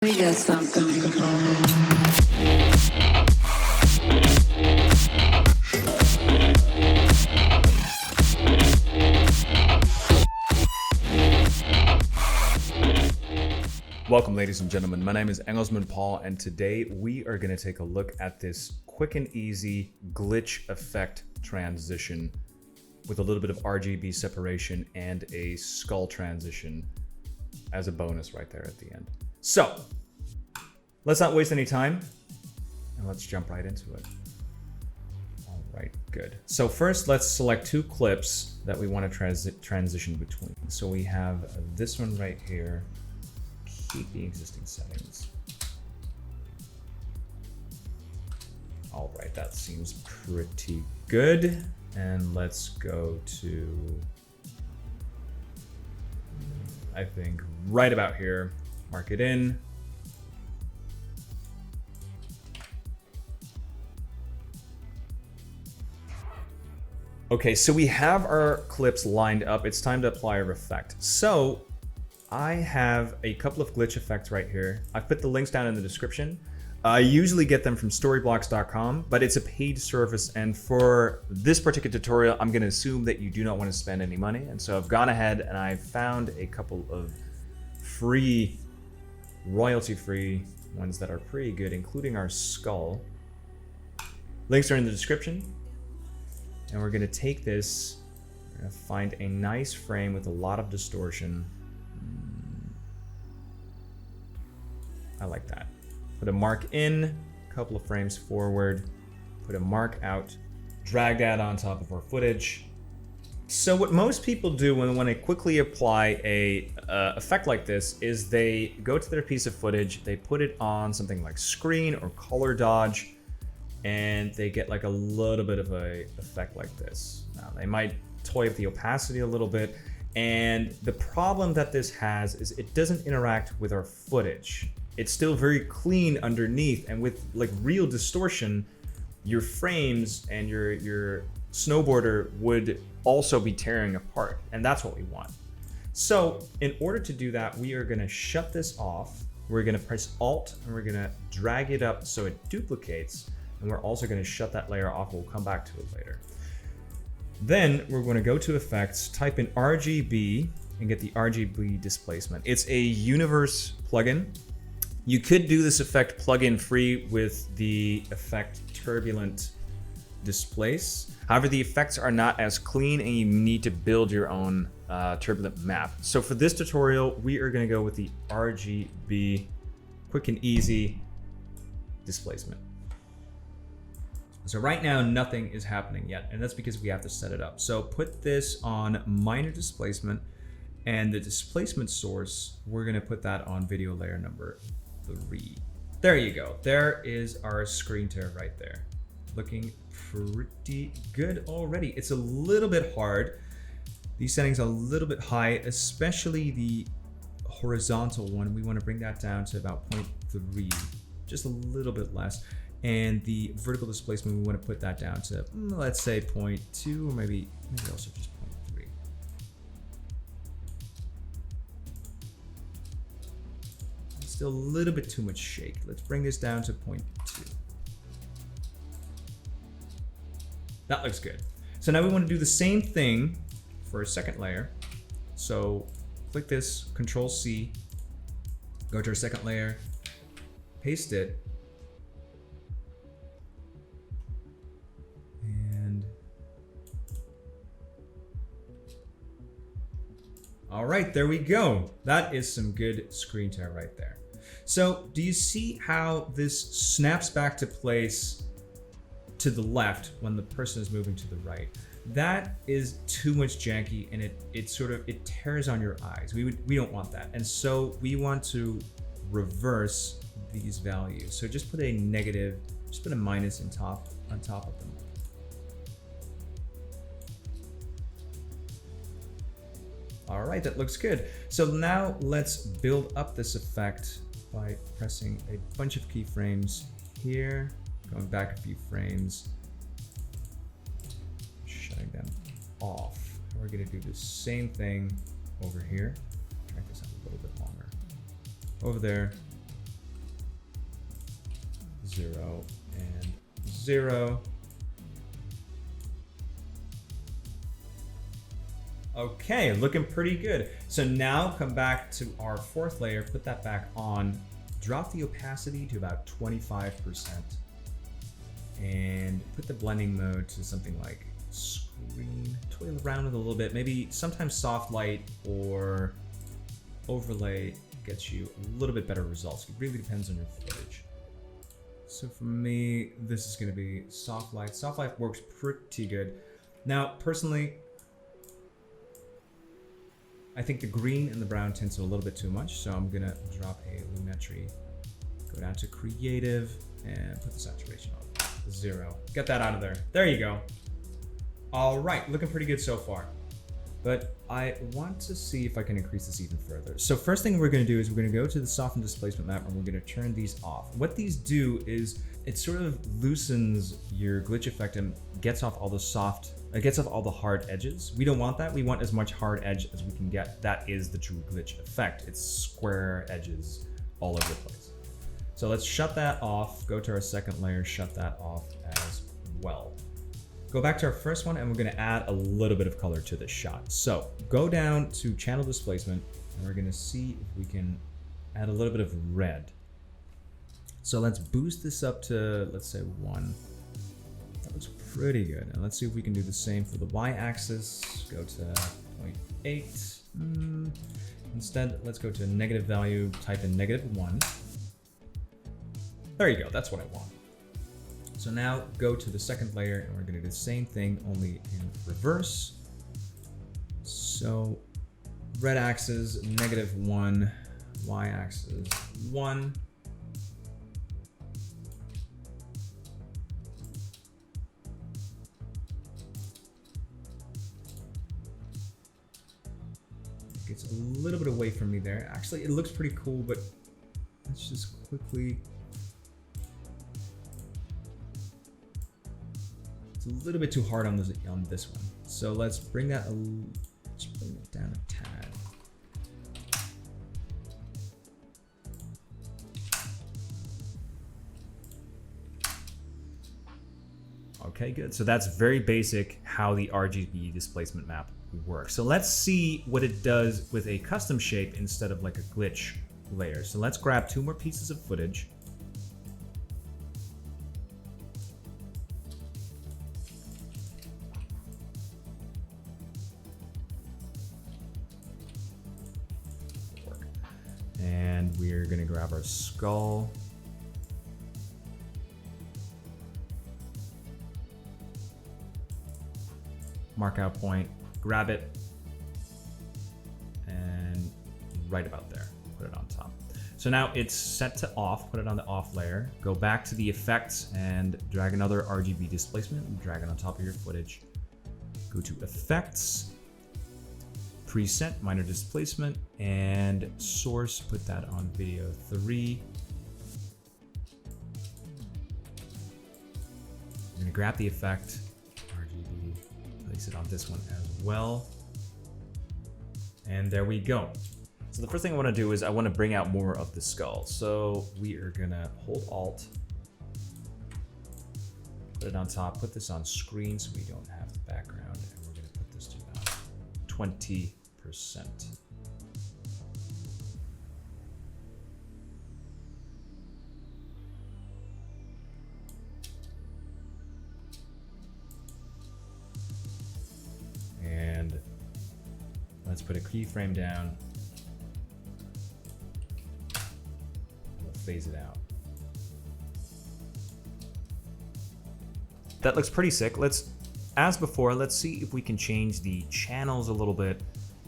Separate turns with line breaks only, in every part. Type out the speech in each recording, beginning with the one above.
We got something.
Welcome, ladies and gentlemen. My name is Engelsman Paul, and today we are going to take a look at this quick and easy glitch effect transition with a little bit of RGB separation and a skull transition as a bonus right there at the end. So let's not waste any time and let's jump right into it. All right, good. So first, let's select two clips that we want to transition between. So we have this one right here. Keep the existing settings. All right, that seems pretty good. And let's go to, I think, right about here. Mark it in. Okay, so we have our clips lined up. It's time to apply our effect. So I have a couple of glitch effects right here. I've put the links down in the description. I usually get them from storyblocks.com, but it's a paid service. And for this particular tutorial, I'm gonna assume that you do not want to spend any money. And so I've gone ahead and I've found a couple of free, royalty-free ones that are pretty good, including our skull. Links are in the description. And we're gonna take this, we're gonna find a nice frame with a lot of distortion. I like that. Put a mark in, a couple of frames forward, put a mark out, drag that on top of our footage. So what most people do when they want to quickly apply a effect like this is they go to their piece of footage, they put it on something like screen or color dodge, and they get like a little bit of a effect like this. Now, they might toy with the opacity a little bit, and the problem that this has is it doesn't interact with our footage. It's still very clean underneath, and with like real distortion, your frames and your snowboarder would also be tearing apart, and that's what we want. So in order to do that, we are gonna shut this off. We're gonna press Alt, and we're gonna drag it up so it duplicates, and we're also gonna shut that layer off. We'll come back to it later. Then we're gonna go to Effects, type in RGB, and get the RGB Displacement. It's a universe plugin. You could do this effect plugin free with the effect Turbulent Displace. However, the effects are not as clean and you need to build your own turbulent map. So for this tutorial, we are gonna go with the RGB quick and easy displacement. So right now, nothing is happening yet, and that's because we have to set it up. So put this on minor displacement, and the displacement source, we're gonna put that on video layer number 3. There you go. There is our screen tear right there. Looking pretty good already. It's a little bit hard. These settings are a little bit high, especially the horizontal one. We want to bring that down to about 0.3, just a little bit less. And the vertical displacement, we want to put that down to, let's say 0.2, or maybe also just 0.3. Still a little bit too much shake. Let's bring this down to 0.2. That looks good. So now we want to do the same thing for a second layer. So click this, Control C, go to our second layer, paste it, and all right, there we go. That is some good screen tear right there. So do you see how this snaps back to place to the left when the person is moving to the right? That is too much janky, and it tears on your eyes. We don't want that. And so we want to reverse these values. So just put a negative, just put a minus on top of them. All right, that looks good. So now let's build up this effect by pressing a bunch of keyframes here, going back a few frames, shutting them off. And we're gonna do the same thing over here. Drag this out a little bit longer. Over there, 0, and 0. Okay, looking pretty good. So now come back to our fourth layer, put that back on, drop the opacity to about 25%, and put the blending mode to something like screen, toy around with a little bit. Maybe sometimes soft light or overlay gets you a little bit better results. It really depends on your footage. So for me, this is gonna be soft light. Soft light works pretty good. Now, personally, I think the green and the brown tints are a little bit too much, so I'm gonna drop a lumetri, go down to creative, and put the saturation on 0. Get that out of there. There you go. All right, looking pretty good so far. But I want to see if I can increase this even further. So first thing we're gonna do is we're gonna go to the soften displacement map and we're gonna turn these off. What these do is it sort of loosens your glitch effect and gets off all the hard edges. We don't want that. We want as much hard edge as we can get. That is the true glitch effect. It's square edges all over the place. So let's shut that off. Go to our second layer, shut that off as well. Go back to our first one and we're gonna add a little bit of color to this shot. So go down to channel displacement and we're gonna see if we can add a little bit of red. So let's boost this up to, let's say 1. That looks pretty good. And let's see if we can do the same for the y-axis. Go to 0.8. Instead, let's go to a negative value, type in -1. There you go, that's what I want. So now go to the second layer and we're gonna do the same thing, only in reverse. So red axis, -1, y-axis 1. Gets a little bit away from me there. Actually, it looks pretty cool, but let's just quickly. It's a little bit too hard on this one. So let's bring that let's bring it down a tad. Okay, good. So that's very basic how the RGB displacement map works. So let's see what it does with a custom shape instead of like a glitch layer. So let's grab 2 more pieces of footage. And we're gonna grab our skull. Mark out point, grab it, and right about there, put it on top. So now it's set to off, put it on the off layer, go back to the effects and drag another RGB displacement, and drag it on top of your footage. Go to effects, preset, minor displacement, and source, put that on video 3. I'm gonna grab the effect, RGB, place it on this one as well. And there we go. So the first thing I wanna do is I wanna bring out more of the skull. So we are gonna hold Alt, put it on top, put this on screen so we don't have the background, and we're gonna put this to about 20%. And let's put a keyframe down. We'll phase it out. That looks pretty sick. As before, let's see if we can change the channels a little bit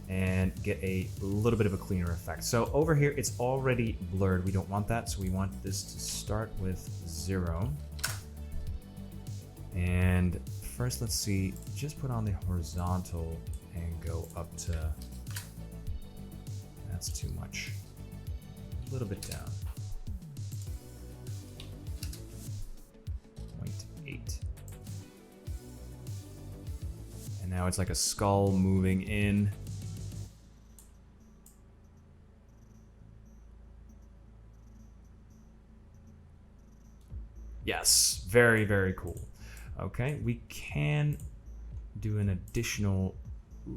and get a little bit of a cleaner effect. So over here, it's already blurred. We don't want that, so we want this to start with 0. And first, let's see, just put on the horizontal and go up to, that's too much. A little bit down. 0.8. And now it's like a skull moving in. Yes, very, very cool. Okay, we can do an additional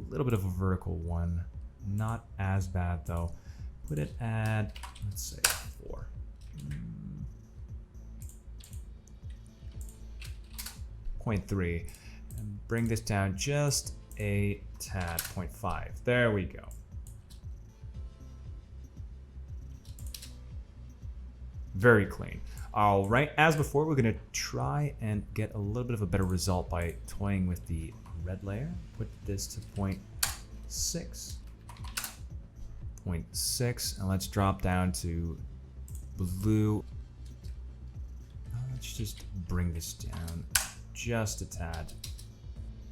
little bit of a vertical one. Not as bad though. Put it at, let's say 4. Point 0.3. And bring this down just a tad, 0.5. There we go. Very clean. All right, as before, we're gonna try and get a little bit of a better result by toying with the red layer. Put this to 0.6. 0.6, and let's drop down to blue. Let's just bring this down just a tad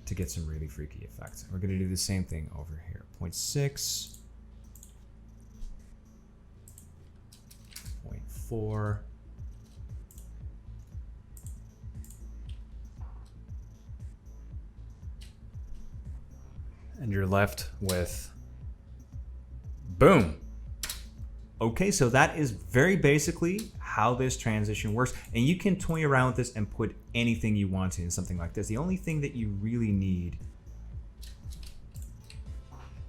to get some really freaky effects. We're gonna do the same thing over here. 0.6. 0.4. And you're left with boom. Okay, so that is very basically how this transition works. And you can toy around with this and put anything you want to in something like this. The only thing that you really need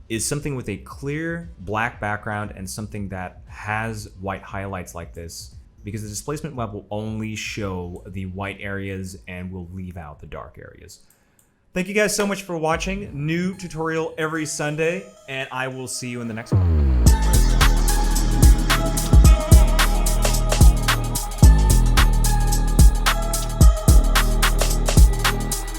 is something with a clear black background and something that has white highlights like this, because the displacement map will only show the white areas and will leave out the dark areas. Thank you guys so much for watching. New tutorial every Sunday, and I will see you in the next one.